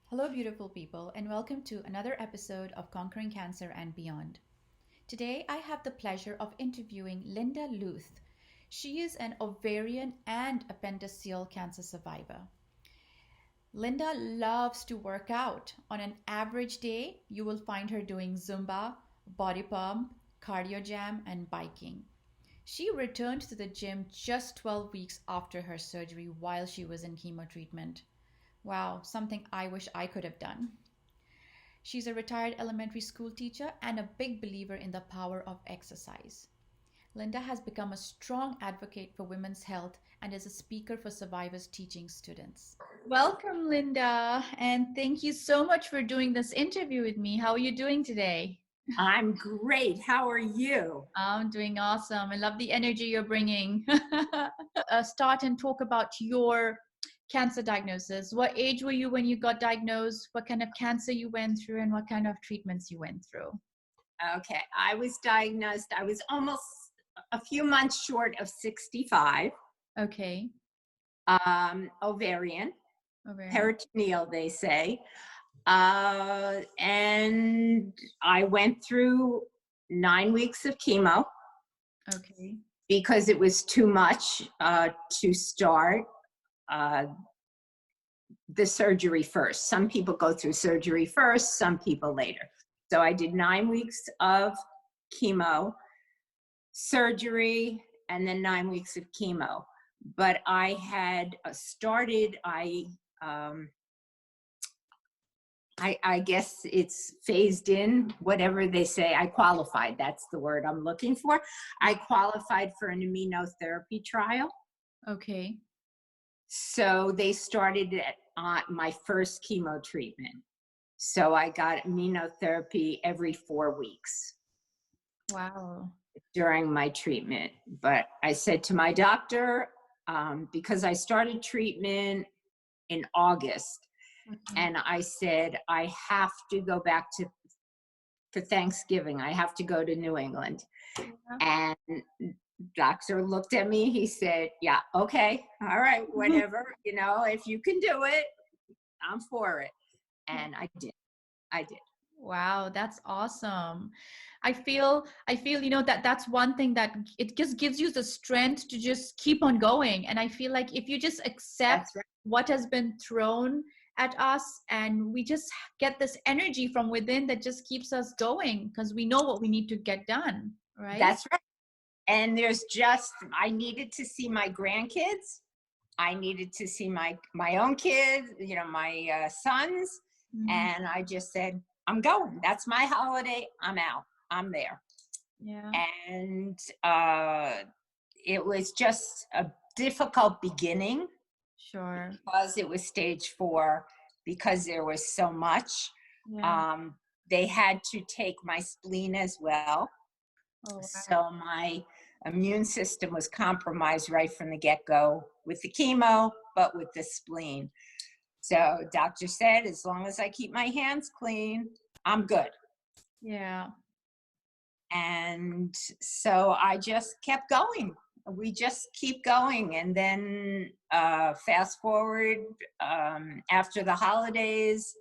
Hello, beautiful people, and welcome to another episode of Conquering Cancer and Beyond. Today, I have the pleasure of interviewing Linda Luth. She is an ovarian and appendiceal cancer survivor. Linda loves to work out. On an average day, you will find her doing Zumba, body pump, cardio jam, and biking. She returned to the gym just 12 weeks after her surgery while she was in chemo treatment. Wow, something I wish I could have done. She's a retired elementary school teacher and a big believer in the power of exercise. Linda has become a strong advocate for women's health and is a speaker for survivors teaching students. Welcome, Linda, and thank you so much for doing this interview with me. How are you doing today? I'm great. How are you? I'm doing awesome. I love the energy you're bringing. Start and talk about your cancer diagnosis. What age were you when you got diagnosed? What kind of cancer you went through, and what kind of treatments you went through? Okay, I was diagnosed, I was almost a few months short of 65, Okay. ovarian, Ovarian. peritoneal, they say. And I went through 9 weeks of chemo Okay. because it was too much to start uh, the surgery first. Some people go through surgery first, some people later. So I did 9 weeks of chemo, surgery, and then 9 weeks of chemo. But I had started, I guess it's phased in, whatever they say. I qualified, that's the word I'm looking for. I qualified for an immunotherapy trial. Okay. So they started my first chemo treatment. So I got immunotherapy every 4 weeks Wow. during my treatment. But I said to my doctor, because I started treatment in August, Okay. and I said, I have to go back for Thanksgiving. I have to go to New England. Yeah. And doctor looked at me. He said, yeah, okay, all right, whatever. If you can do it, I'm for it. And I did. I did. Wow, that's awesome. I feel that's one thing that it just gives you the strength to just keep on going. And I feel like if you just accept That's right. what has been thrown at us and we just get this energy from within that just keeps us going because we know what we need to get done, right? That's right. And I needed to see my grandkids. I needed to see my own kids, my sons. Mhm. And I just said, I'm going. That's my holiday. I'm out. I'm there. Yeah, And it was just a difficult beginning sure. because it was stage 4, because there was so much. Yeah. Um, they had to take my spleen as well. Oh, wow. So my immune system was compromised right from the get-go with the chemo, but with the spleen. So doctor said, as long as I keep my hands clean, I'm good. Yeah. And so I just kept going. We just keep going. And then fast forward, after the holidays,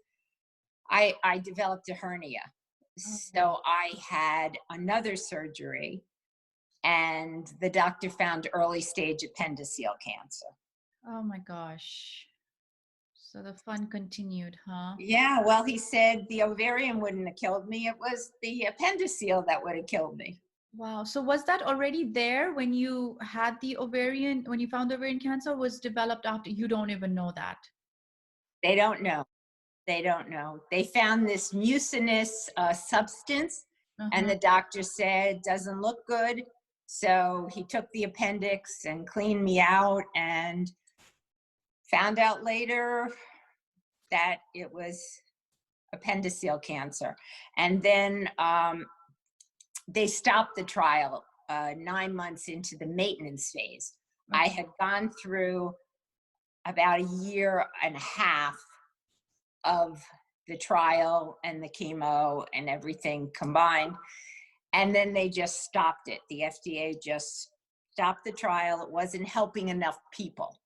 I developed a hernia. Oh, So I had another surgery, and the doctor found early stage appendiceal cancer. oh my gosh. So the fun continued, huh? Yeah, well, he said the ovarian wouldn't have killed me. It was the appendiceal that would have killed me. Wow. So was that already there when you had the ovarian, when you found ovarian cancer, or was developed after? You don't even know that. They don't know. They don't know. They found this mucinous substance, and Uh-huh. the doctor said doesn't look good. So he took the appendix and cleaned me out, and found out later that it was appendiceal cancer. And then they stopped the trial 9 months into the maintenance phase. I Okay. had gone through about a year and a half of the trial and the chemo and everything combined. And then they just stopped it. The FDA just stopped the trial. It wasn't helping enough people.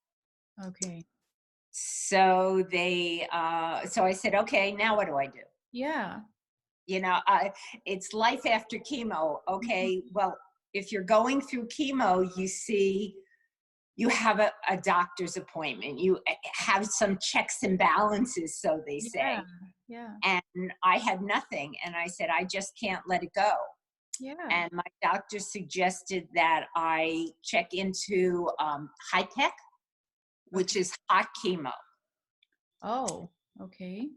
Okay. So so I said, okay, now what do I do? Yeah. You know, it's life after chemo. Mhm. Okay, well, if you're going through chemo, you have a doctor's appointment. You have some checks and balances, so they Yeah. say. Yeah. And I had nothing, and I said, I just can't let it go. Yeah. And my doctor suggested that I check into HIPEC, which Okay. is hot chemo. Oh, okay.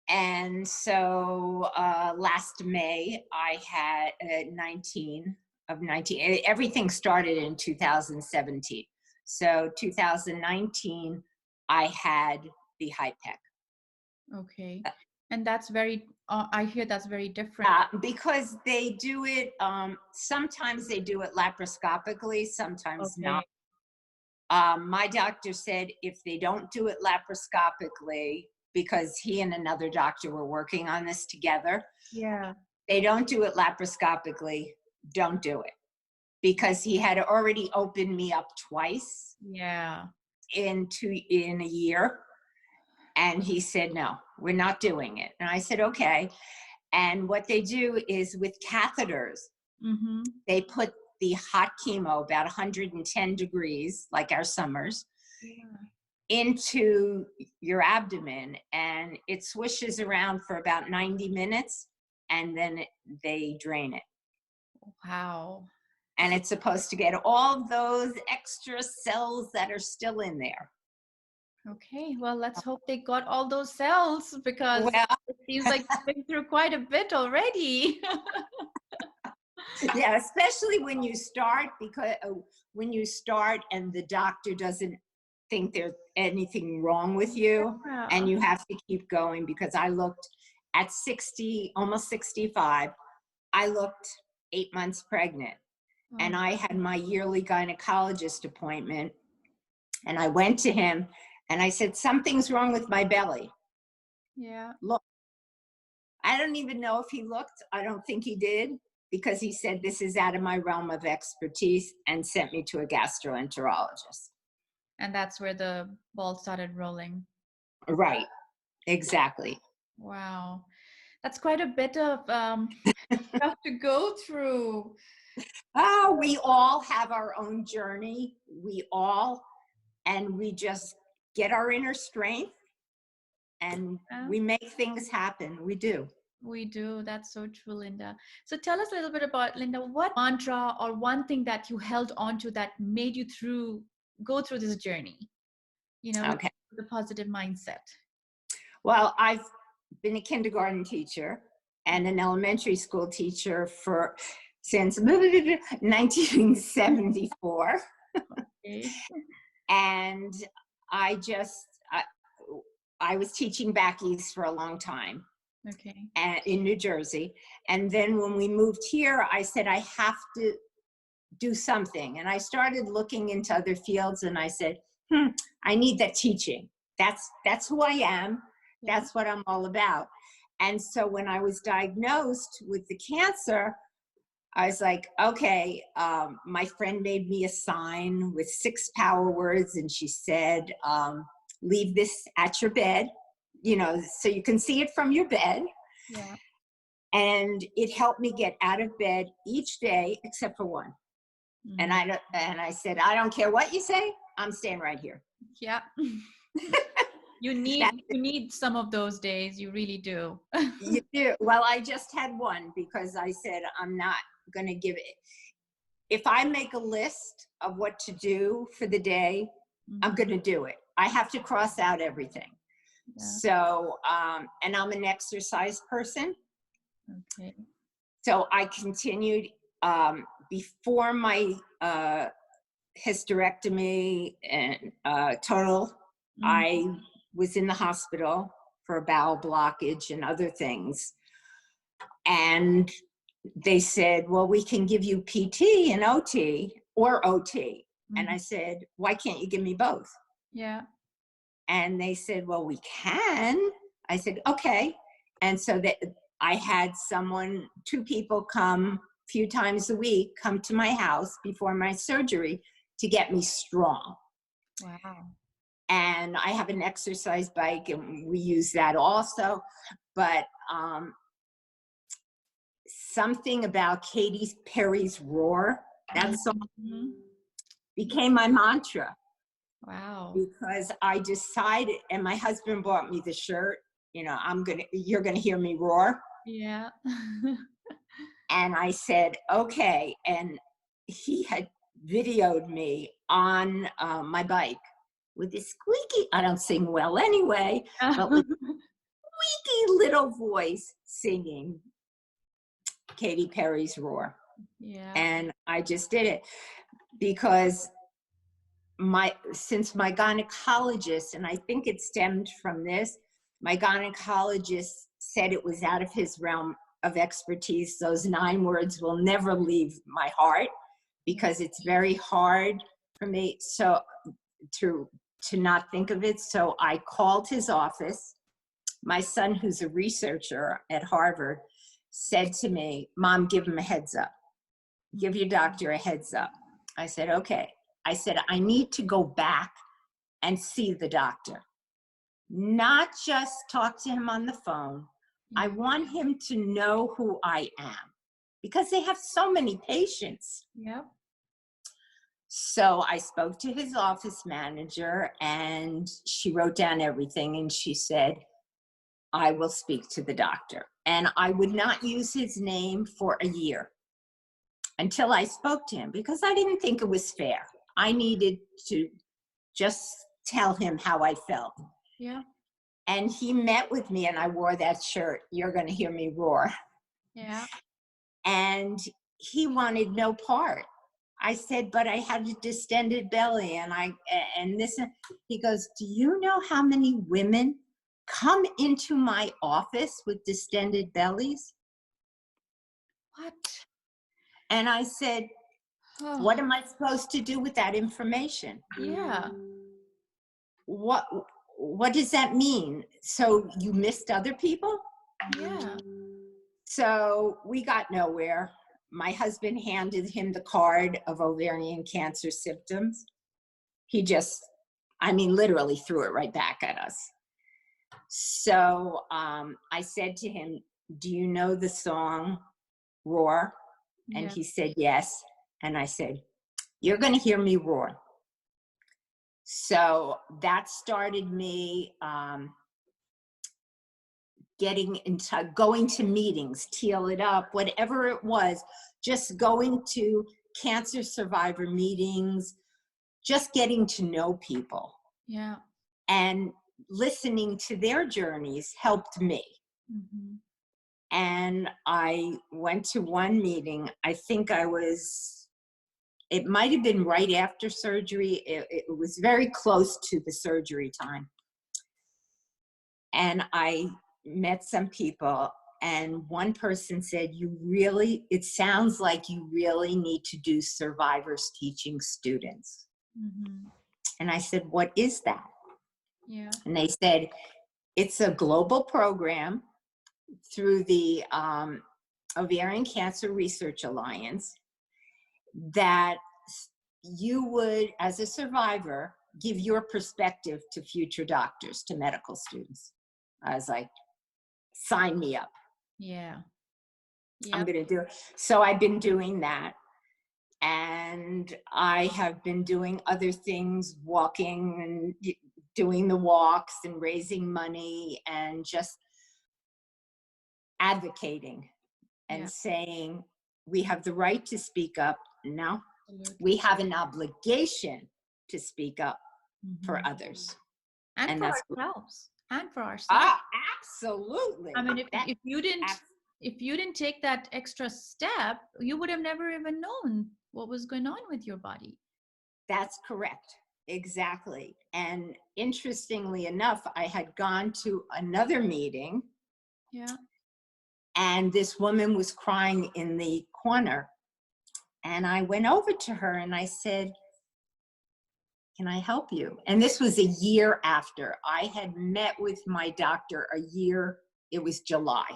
And so last May, I had 19 of 19. Everything started in 2017. So 2019, I had the HIPEC. Okay. And that's very, I hear that's very different. Because they do it, sometimes they do it laparoscopically, sometimes not. Okay. My doctor said if they don't do it laparoscopically, because he and another doctor were working on this together, Yeah. they don't do it laparoscopically, don't do it. Because he had already opened me up twice Yeah. in a year. And he said, no, we're not doing it. And I said, okay. And what they do is with catheters, Mm-hmm. they put the hot chemo, about 110 degrees, like our summers, Yeah. into your abdomen, and it swishes around for about 90 minutes, and then they drain it. Wow. And it's supposed to get all those extra cells that are still in there. Okay. Well, let's hope they got all those cells because Well, it seems like you've been through quite a bit already. yeah, especially when you start, because when you start and the doctor doesn't think there's anything wrong with you, Yeah. and you have to keep going. Because I looked at 60, almost 65, I looked 8 months pregnant, and Oh, I had my yearly gynecologist appointment, and I went to him and I said, something's wrong with my belly. yeah. Look, I don't even know if he looked. I don't think he did, because he said, this is out of my realm of expertise, and sent me to a gastroenterologist. And that's where the ball started rolling. Right, exactly. Wow. That's quite a bit of stuff to go through. Oh, we all have our own journey. We all, and we just get our inner strength and Yeah, we make things happen. We do. we do. That's so true, Linda. So tell us a little bit about, Linda, what mantra or one thing that you held on to that made you go through this journey, with Okay. the positive mindset. Well, I've been a kindergarten teacher and an elementary school teacher since 1974. Okay. And I just, I was teaching back east for a long time, Okay. in New Jersey. And then when we moved here, I said, I have to do something. And I started looking into other fields, and I said, I need that teaching. That's who I am. Yeah. That's what I'm all about. And so when I was diagnosed with the cancer, I was like, okay, my friend made me a sign with 6 power words, and she said, leave this at your bed, so you can see it from your bed. Yeah. And it helped me get out of bed each day except for one. And Mm. I said, I don't care what you say, I'm staying right here. Yeah. You That need some of those days. You really do. you do. Well, I just had one, because I said, I'm not going to give it. If I make a list of what to do for the day, I'm Mhm. going to do it. I have to cross out everything. Yeah. So, and I'm an exercise person. Okay. So I continued, before my hysterectomy and total, Mhm. I was in the hospital for a bowel blockage and other things. And they said, well, we can give you PT and OT, or OT. And Mhm. I said, why can't you give me both? Yeah. And they said, well, we can. I said, okay. And so that I had 2 people come a few times a week, come to my house before my surgery to get me strong. Wow. And I have an exercise bike, and we use that also. But something about Katy Perry's Roar, that song became my mantra. Wow. Because I decided, and my husband bought me the shirt, you're gonna hear me roar. Yeah. And I said, okay. And he had videoed me on my bike with this squeaky, I don't sing well anyway, but with squeaky little voice singing Katy Perry's Roar. Yeah. And I just did it because since my gynecologist, and I think it stemmed from this, my gynecologist said it was out of his realm of expertise. Those 9 words will never leave my heart because it's very hard for me to not think of it. So I called his office. My son, who's a researcher at Harvard, said to me, Mom, give him a heads up. Give your doctor a heads up. I said, okay. I said, I need to go back and see the doctor. Not just talk to him on the phone. I want him to know who I am because they have so many patients. Yep. So I spoke to his office manager, and she wrote down everything, and she said, I will speak to the doctor. And I would not use his name for a year until I spoke to him because I didn't think it was fair. I needed to just tell him how I felt. Yeah. And he met with me, and I wore that shirt, You're Gonna Hear Me Roar. Yeah. And he wanted no part. I said, but I had a distended belly, and this, he goes, do you know how many women come into my office with distended bellies? What? And I said, what am I supposed to do with that information? Yeah. What does that mean? So you missed other people? Yeah. So we got nowhere. My husband handed him the card of ovarian cancer symptoms. He just, literally threw it right back at us. So I said to him, do you know the song Roar? And he said, yes. And I said, you're going to hear me roar. So that started me going to meetings, Teal It Up, whatever it was, just going to cancer survivor meetings, just getting to know people. Yeah. And listening to their journeys helped me. Mm-hmm. And I went to one meeting, I think it might have been right after surgery. It was very close to the surgery time. And I met some people, and one person said, it sounds like you really need to do survivors teaching students. Mm-hmm. And I said, what is that? Yeah. And they said, it's a global program through the Ovarian Cancer Research Alliance that you would, as a survivor, give your perspective to future doctors, to medical students. I was like, sign me up. Yeah. I'm Yep. going to do it. So I've been doing that. And I have been doing other things, walking and doing the walks and raising money and just advocating and saying, we have the right to speak up. No, we have an obligation to speak up for others. And for that's ourselves. And for ourselves. Absolutely. I mean, if you didn't take that extra step, you would have never even known what was going on with your body. That's correct. Exactly. And interestingly enough, I had gone to another meeting. Yeah. And this woman was crying in the corner. And I went over to her and I said, can I help you? And this was a year after I had met with my doctor it was July.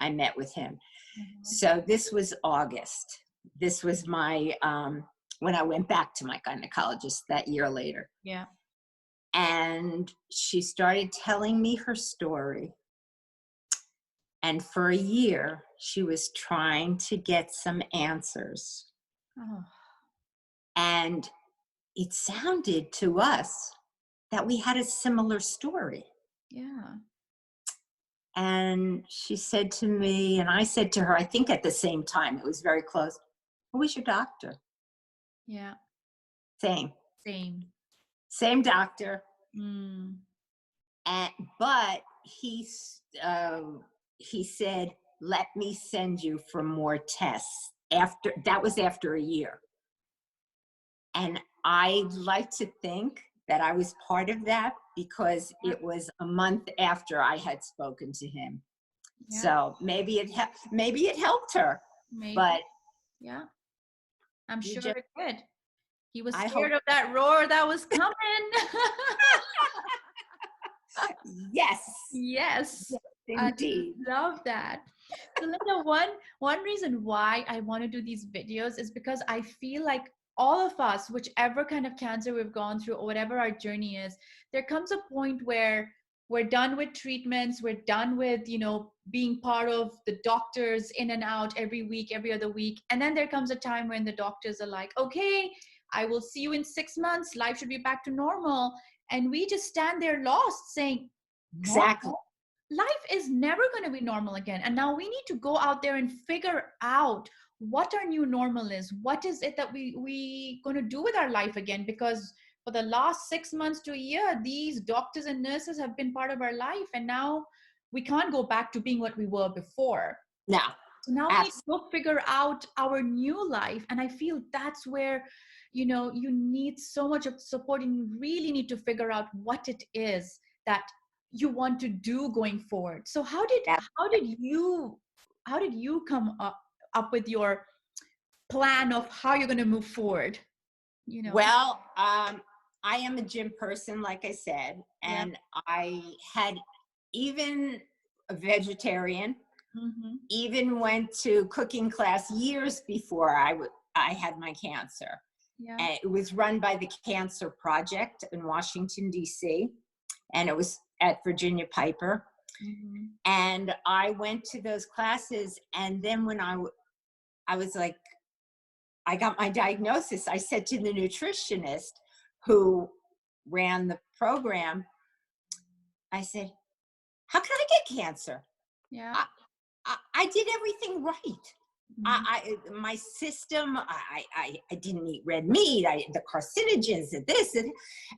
I met with him. Mm-hmm. So this was August. This was my, when I went back to my gynecologist that year later. Yeah. And she started telling me her story. And for a year, she was trying to get some answers. Oh, And it sounded to us that we had a similar story. yeah. And she said to me, and I said to her, I think at the same time, it was very close, who was your doctor? Yeah. Same. Same. Same doctor. Mm. And, but he said, let me send you for more tests. That was after a year. And I like to think that I was part of that because it was a month after I had spoken to him. Yeah. So maybe it helped her. Maybe. But Yeah. I'm you sure just, it did. He was I scared hope, of that roar that was coming. yes, Yes. yes, I indeed. love that. So Linda, one reason why I want to do these videos is because I feel like all of us, whichever kind of cancer we've gone through or whatever our journey is, there comes a point where we're done with treatments, we're done with, being part of the doctors in and out every week, every other week. And then there comes a time when the doctors are like, okay, I will see you in 6 months, life should be back to normal. And we just stand there lost saying, Exactly. normal? Life is never going to be normal again. And now we need to go out there and figure out what our new normal is. What is it that we going to do with our life again? Because for the last 6 months to a year, these doctors and nurses have been part of our life. And now we can't go back to being what we were before. No, So now we need to absolutely. go figure out our new life. And I feel that's where, you need so much of support and you really need to figure out what it is that you want to do going forward. So how did you come up with your plan of how you're going to move forward? Well, I am a gym person, like I said, Yeah. and I had even a vegetarian, Mm-hmm. even went to cooking class years before I had my cancer. Yeah. And it was run by the Cancer Project in Washington, D.C., and it was at Virginia Piper. Mm-hmm. And I went to those classes, and then when I was like, I got my diagnosis, I said to the nutritionist who ran the program, I said, how can I get cancer? Yeah. I did everything right. Mm-hmm. My system, I didn't eat red meat, the carcinogens and this,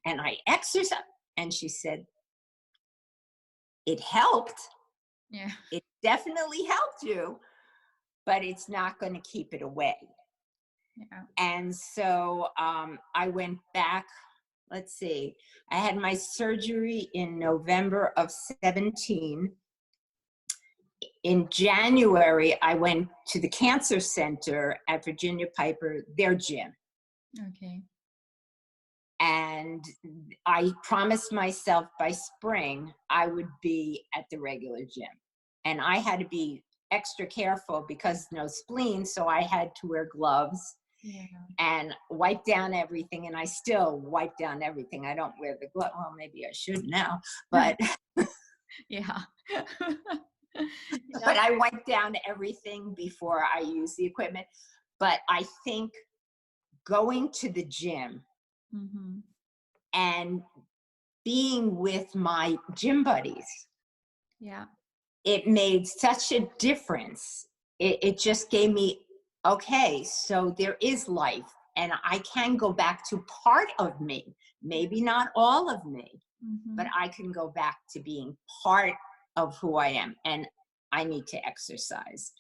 and I exercised. And she said, it helped. Yeah. It definitely helped you, but it's not going to keep it away. Yeah. And so I went back. Let's see, I had my surgery in November of 17. In January, I went to the cancer center at Virginia Piper, their gym. Okay. And I promised myself by spring, I would be at the regular gym. And I had to be extra careful because no spleen, so I had to wear gloves. Yeah. And wipe down everything, and I still wipe down everything. I don't wear the glove. Well, maybe I should now, but Yeah. but I wipe down everything before I use the equipment. But I think going to the gym Mm-hmm. and being with my gym buddies, Yeah. it made such a difference. It just gave me, okay, so there is life, and I can go back to part of me, maybe not all of me, Mm-hmm. but I can go back to being part of who I am, and I need to exercise.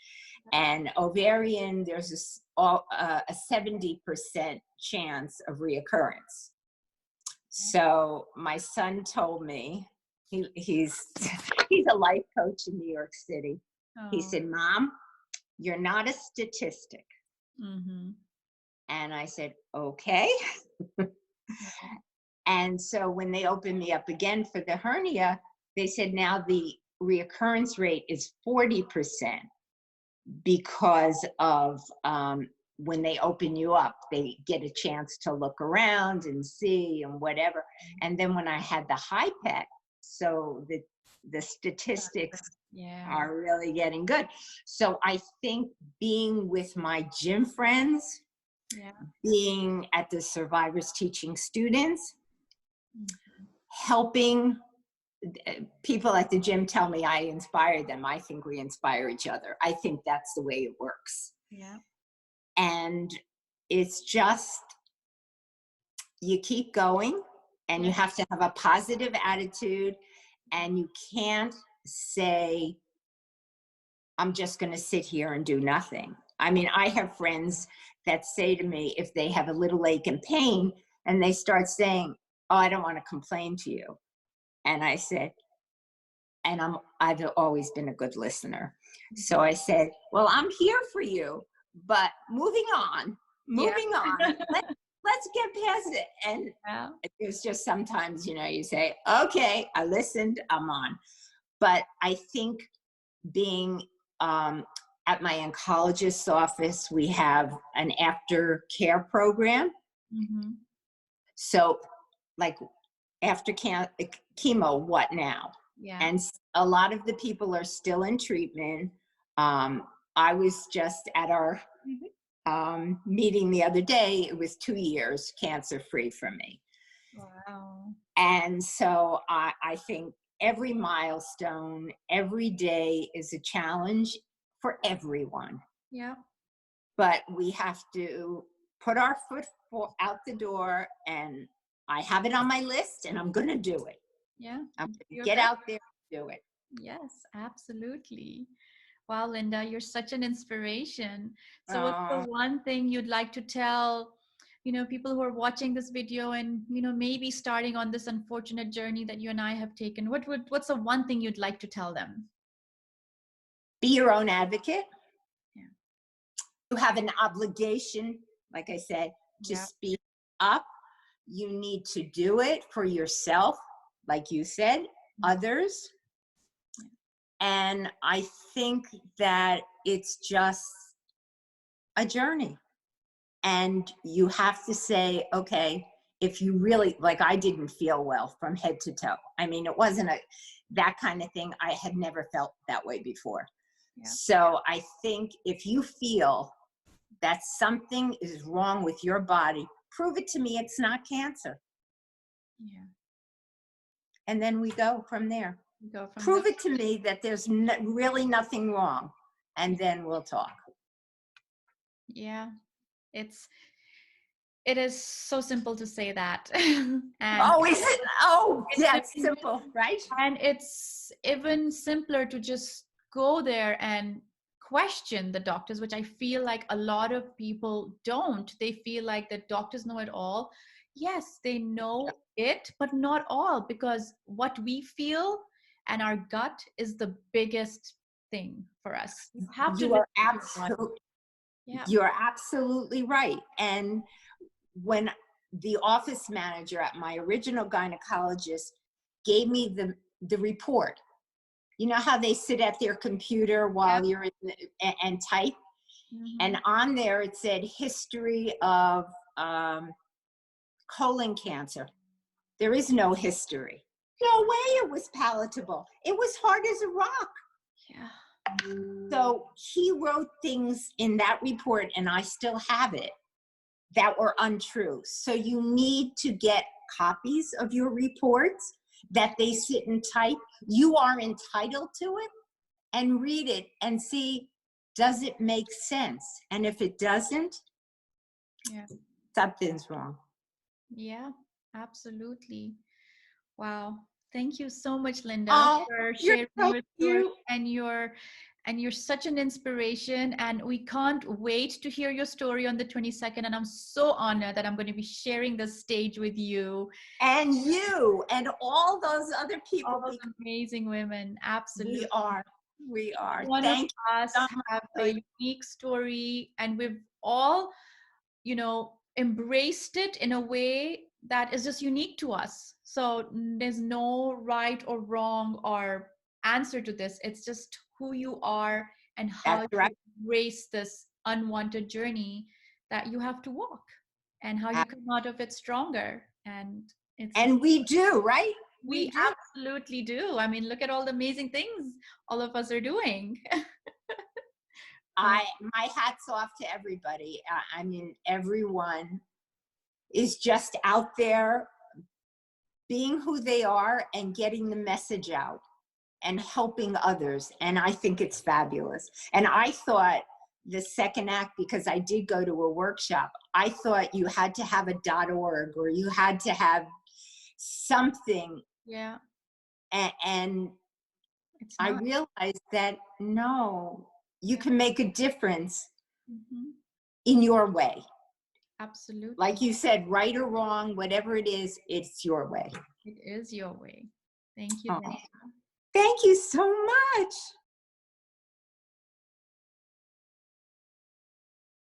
And ovarian, there's a 70% chance of reoccurrence. So my son told me, he's a life coach in New York City. He Oh. said, Mom, you're not a statistic. Mm-hmm. And I said, okay. And so when they opened me up again for the hernia, they said now the reoccurrence rate is 40% because of when they open you up, they get a chance to look around and see and whatever. And then when I had the high pet, so the statistics are really getting good. So I think being with my gym friends, being at the survivors teaching students, helping people at the gym tell me I inspire them. I think we inspire each other. I think that's the way it works. Yeah. And it's just, you keep going, and you have to have a positive attitude, and you can't say, I'm just going to sit here and do nothing. I mean, I have friends that say to me, if they have a little ache and pain, and they start saying, oh, I don't want to complain to you. And I said, and I've always been a good listener. So I said, well, I'm here for you, but moving on. Let's get past it. And it's just sometimes, you say, okay, I listened, I'm on. But I think being at my oncologist's office, we have an aftercare program. So like after chemo, what now? And a lot of the people are still in treatment. I was just at our meeting the other day. It was 2 years cancer-free for me. Wow. And so I think every milestone, every day is a challenge for everyone. Yeah. But we have to put our foot out the door, and I have it on my list, and I'm going to do it. Yeah. I'm going to get out there and do it. Yes, absolutely. Wow, Linda, you're such an inspiration. So what's the one thing you'd like to tell, people who are watching this video and, maybe starting on this unfortunate journey that you and I have taken? What's the one thing you'd like to tell them? Be your own advocate. Yeah. You have an obligation, like I said, to speak up. You need to do it for yourself, like you said, others. And I think that it's just a journey. And you have to say, okay, if you really, like I didn't feel well from head to toe. I mean, it wasn't that kind of thing. I had never felt that way before. Yeah. So I think if you feel that something is wrong with your body, prove it to me it's not cancer. Yeah. And then we go from there. Prove it to me that there's really nothing wrong, and then we'll talk. Yeah, it is so simple to say that. And is it? Yeah, it's simple, right? And it's even simpler to just go there and question the doctors, which I feel like a lot of people don't. They feel like the doctors know it all. Yes, they know it, but not all, because what we feel and our gut is the biggest thing for us. You have to. You're absolutely right. And when the office manager at my original gynecologist gave me the report, you know how they sit at their computer while you're and type? And on there it said history of colon cancer. There is no history. No way it was palatable. It was hard as a rock. Yeah. So he wrote things in that report, and I still have it, that were untrue. So you need to get copies of your reports that they sit and type. You are entitled to it, and read it and see, does it make sense? And if it doesn't, something's wrong. Yeah, absolutely. Wow. Thank you so much, Linda, for sharing your story. And you're such an inspiration, and we can't wait to hear your story on the 22nd. And I'm so honored that I'm going to be sharing the stage with you. And you and all those other people. All those amazing women. Absolutely. We are. Thank you. Us have a unique story, and we've all, embraced it in a way that is just unique to us. So there's no right or wrong or answer to this. It's just who you are and how you embrace this unwanted journey that you have to walk, and how you come out of it stronger. And it's And we do, right? we Do. absolutely do. I mean, look at all the amazing things all of us are doing. My hat's off to everybody. I mean, everyone is just out there being who they are and getting the message out and helping others. And I think it's fabulous. And I thought the second act, because I did go to a workshop, I thought you had to have a .org or you had to have something. Yeah. And It's I not. realized that no, you can make a difference Mm-hmm. in your way. Absolutely. Like you said, right or wrong, whatever it is, it's your way. It is your way. Thank you. Oh, Thank you. thank you so much.